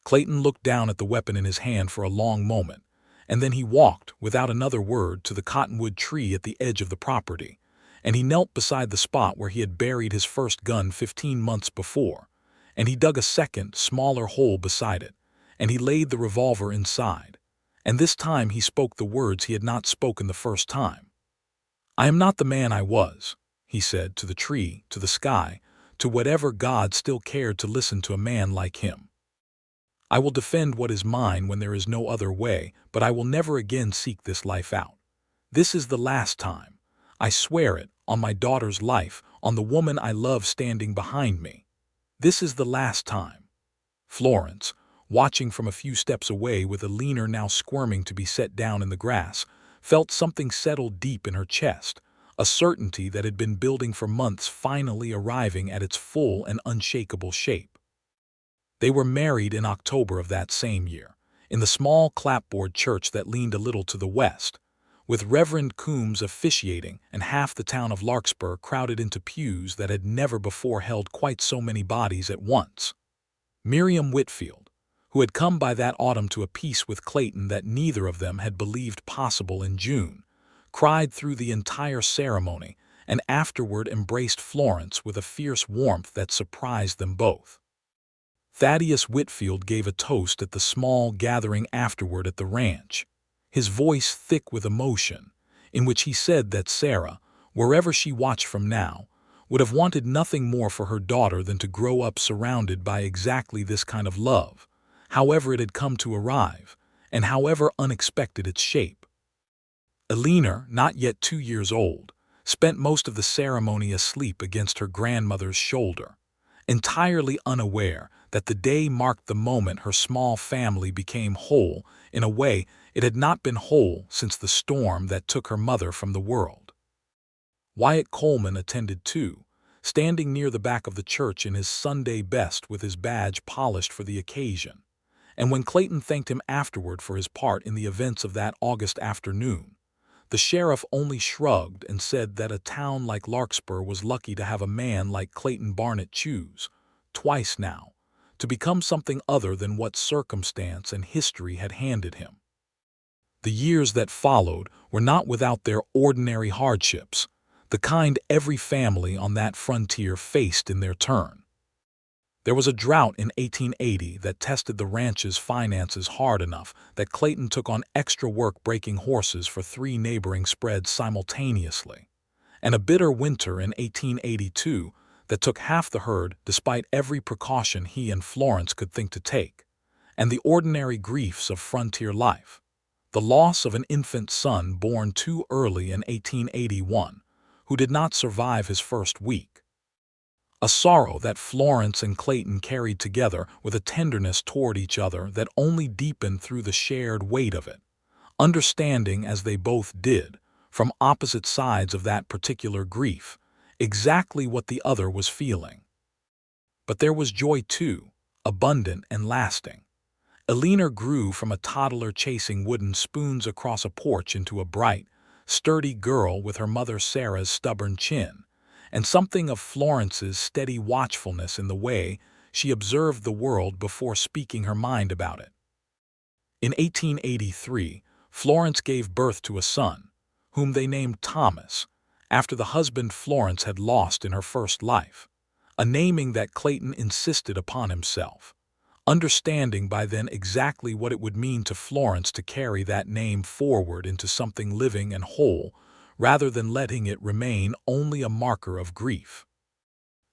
Clayton looked down at the weapon in his hand for a long moment, and then he walked, without another word, to the cottonwood tree at the edge of the property, and he knelt beside the spot where he had buried his first gun 15 months before, and he dug a second, smaller hole beside it, and he laid the revolver inside, and this time he spoke the words he had not spoken the first time. "I am not the man I was," he said, to the tree, to the sky, to whatever God still cared to listen to a man like him. "I will defend what is mine when there is no other way, but I will never again seek this life out. This is the last time. I swear it, on my daughter's life, on the woman I love standing behind me. This is the last time." Florence, watching from a few steps away with a leaner now squirming to be set down in the grass, felt something settle deep in her chest, a certainty that had been building for months finally arriving at its full and unshakable shape. They were married in October of that same year, in the small clapboard church that leaned a little to the west, with Reverend Coombs officiating and half the town of Larkspur crowded into pews that had never before held quite so many bodies at once. Miriam Whitfield, who had come by that autumn to a peace with Clayton that neither of them had believed possible in June, cried through the entire ceremony and afterward embraced Florence with a fierce warmth that surprised them both. Thaddeus Whitfield gave a toast at the small gathering afterward at the ranch, his voice thick with emotion, in which he said that Sarah, wherever she watched from now, would have wanted nothing more for her daughter than to grow up surrounded by exactly this kind of love, however it had come to arrive, and however unexpected its shape. Eleanor, not yet 2 years old, spent most of the ceremony asleep against her grandmother's shoulder, entirely unaware that the day marked the moment her small family became whole in a way it had not been whole since the storm that took her mother from the world. Wyatt Coleman attended too, standing near the back of the church in his Sunday best with his badge polished for the occasion, and when Clayton thanked him afterward for his part in the events of that August afternoon, the sheriff only shrugged and said that a town like Larkspur was lucky to have a man like Clayton Barnett choose, twice now, to become something other than what circumstance and history had handed him. The years that followed were not without their ordinary hardships, the kind every family on that frontier faced in their turn. There was a drought in 1880 that tested the ranch's finances hard enough that Clayton took on extra work breaking horses for 3 neighboring spreads simultaneously, and a bitter winter in 1882 that took half the herd despite every precaution he and Florence could think to take, and the ordinary griefs of frontier life, the loss of an infant son born too early in 1881, who did not survive his first week. A sorrow that Florence and Clayton carried together with a tenderness toward each other that only deepened through the shared weight of it, understanding as they both did, from opposite sides of that particular grief, exactly what the other was feeling. But there was joy too, abundant and lasting. Eleanor grew from a toddler chasing wooden spoons across a porch into a bright, sturdy girl with her mother Sarah's stubborn chin, and something of Florence's steady watchfulness in the way she observed the world before speaking her mind about it. In 1883, Florence gave birth to a son, whom they named Thomas, after the husband Florence had lost in her first life, a naming that Clayton insisted upon himself, understanding by then exactly what it would mean to Florence to carry that name forward into something living and whole, rather than letting it remain only a marker of grief.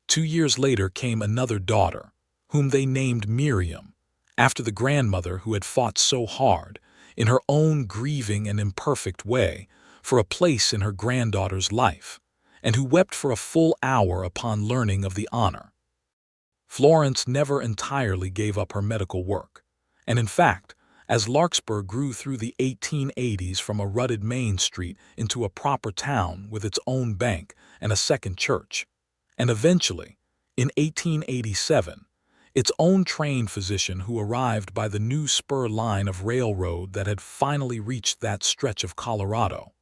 2 years later came another daughter, whom they named Miriam, after the grandmother who had fought so hard, in her own grieving and imperfect way, for a place in her granddaughter's life, and who wept for a full hour upon learning of the honor. Florence never entirely gave up her medical work, and in fact, as Larkspur grew through the 1880s from a rutted main street into a proper town with its own bank and a second church, and eventually, in 1887, its own trained physician who arrived by the new spur line of railroad that had finally reached that stretch of Colorado,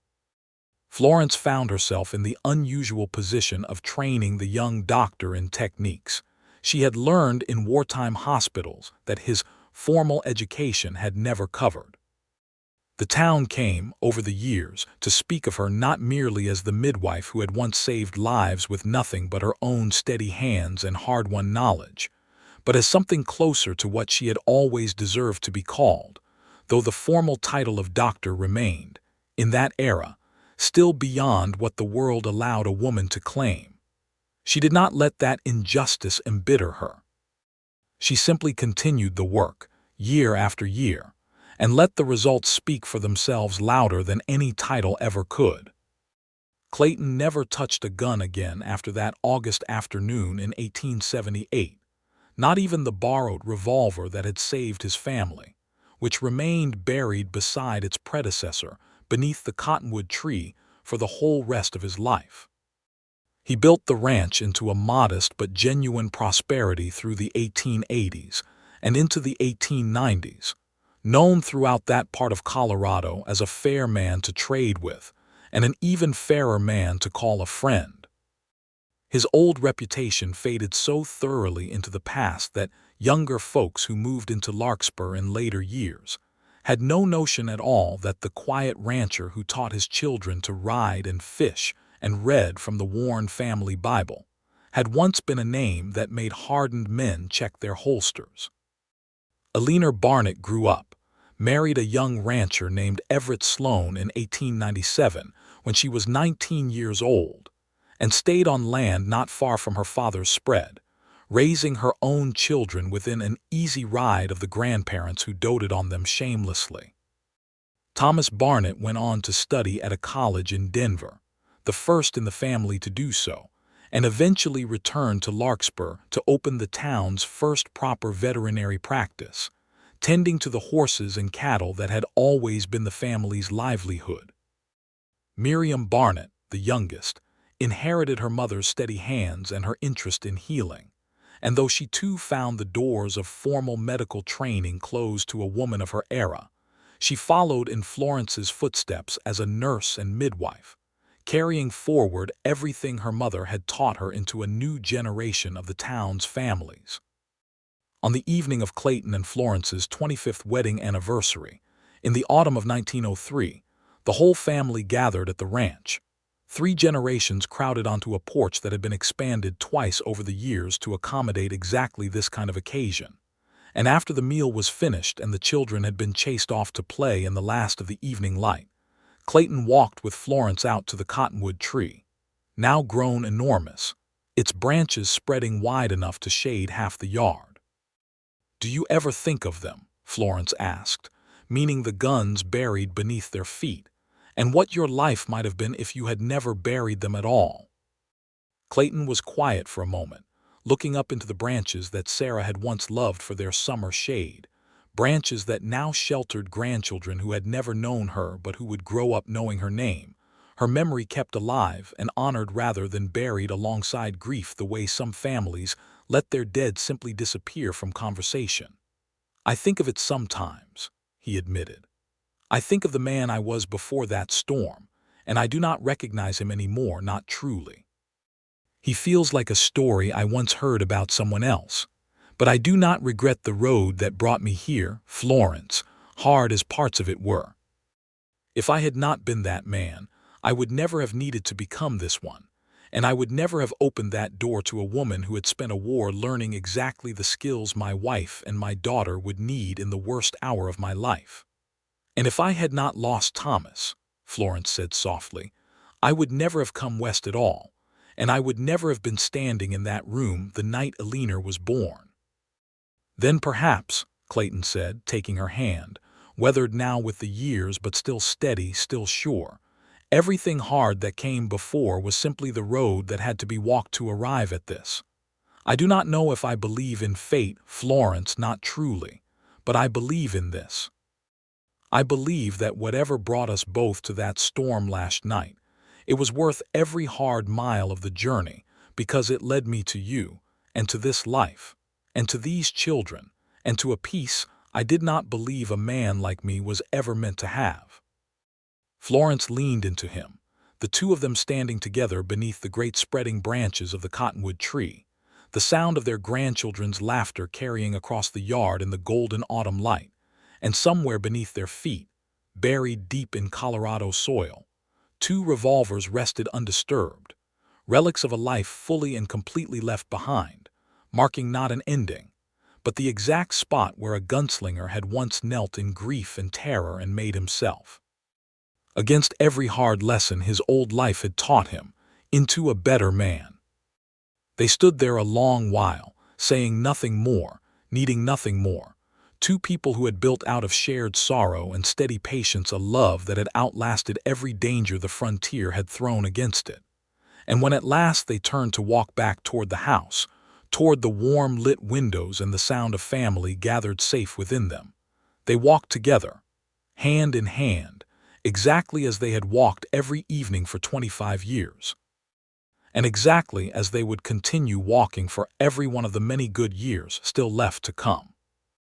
Florence found herself in the unusual position of training the young doctor in techniques she had learned in wartime hospitals that his formal education had never covered. The town came, over the years, to speak of her not merely as the midwife who had once saved lives with nothing but her own steady hands and hard-won knowledge, but as something closer to what she had always deserved to be called, though the formal title of doctor remained, in that era, still beyond what the world allowed a woman to claim. She did not let that injustice embitter her. She simply continued the work, year after year, and let the results speak for themselves louder than any title ever could. Clayton never touched a gun again after that August afternoon in 1878, not even the borrowed revolver that had saved his family, which remained buried beside its predecessor beneath the cottonwood tree for the whole rest of his life. He built the ranch into a modest but genuine prosperity through the 1880s and into the 1890s, known throughout that part of Colorado as a fair man to trade with and an even fairer man to call a friend. His old reputation faded so thoroughly into the past that younger folks who moved into Larkspur in later years had no notion at all that the quiet rancher who taught his children to ride and fish and read from the Warren family Bible had once been a name that made hardened men check their holsters. Eleanor Barnett grew up, married a young rancher named Everett Sloan in 1897 when she was 19 years old, and stayed on land not far from her father's spread, raising her own children within an easy ride of the grandparents who doted on them shamelessly. Thomas Barnett went on to study at a college in Denver, the first in the family to do so, and eventually returned to Larkspur to open the town's first proper veterinary practice, tending to the horses and cattle that had always been the family's livelihood. Miriam Barnett, the youngest, inherited her mother's steady hands and her interest in healing, and though she too found the doors of formal medical training closed to a woman of her era, she followed in Florence's footsteps as a nurse and midwife, carrying forward everything her mother had taught her into a new generation of the town's families. On the evening of Clayton and Florence's 25th wedding anniversary, in the autumn of 1903, the whole family gathered at the ranch. 3 generations crowded onto a porch that had been expanded twice over the years to accommodate exactly this kind of occasion. And after the meal was finished and the children had been chased off to play in the last of the evening light, Clayton walked with Florence out to the cottonwood tree, now grown enormous, its branches spreading wide enough to shade half the yard. "Do you ever think of them?" Florence asked, meaning the guns buried beneath their feet, and what your life might have been if you had never buried them at all. Clayton was quiet for a moment, looking up into the branches that Sarah had once loved for their summer shade, branches that now sheltered grandchildren who had never known her but who would grow up knowing her name, her memory kept alive and honored rather than buried alongside grief the way some families let their dead simply disappear from conversation. "I think of it sometimes," he admitted. "I think of the man I was before that storm, and I do not recognize him anymore, not truly. He feels like a story I once heard about someone else, but I do not regret the road that brought me here, Florence, hard as parts of it were. If I had not been that man, I would never have needed to become this one, and I would never have opened that door to a woman who had spent a war learning exactly the skills my wife and my daughter would need in the worst hour of my life. And if I had not lost Thomas," Florence said softly, "I would never have come west at all, and I would never have been standing in that room the night Eleanor was born." "Then perhaps," Clayton said, taking her hand, weathered now with the years but still steady, still sure, "everything hard that came before was simply the road that had to be walked to arrive at this. I do not know if I believe in fate, Florence, not truly, but I believe in this. I believe that whatever brought us both to that storm last night, it was worth every hard mile of the journey because it led me to you, and to this life, and to these children, and to a peace I did not believe a man like me was ever meant to have." Florence leaned into him, the two of them standing together beneath the great spreading branches of the cottonwood tree, the sound of their grandchildren's laughter carrying across the yard in the golden autumn light, and somewhere beneath their feet, buried deep in Colorado soil, 2 revolvers rested undisturbed, relics of a life fully and completely left behind, marking not an ending, but the exact spot where a gunslinger had once knelt in grief and terror and made himself, against every hard lesson his old life had taught him, into a better man. They stood there a long while, saying nothing more, needing nothing more, 2 people who had built out of shared sorrow and steady patience a love that had outlasted every danger the frontier had thrown against it. And when at last they turned to walk back toward the house, toward the warm lit windows and the sound of family gathered safe within them, they walked together, hand in hand, exactly as they had walked every evening for 25 years, and exactly as they would continue walking for every one of the many good years still left to come.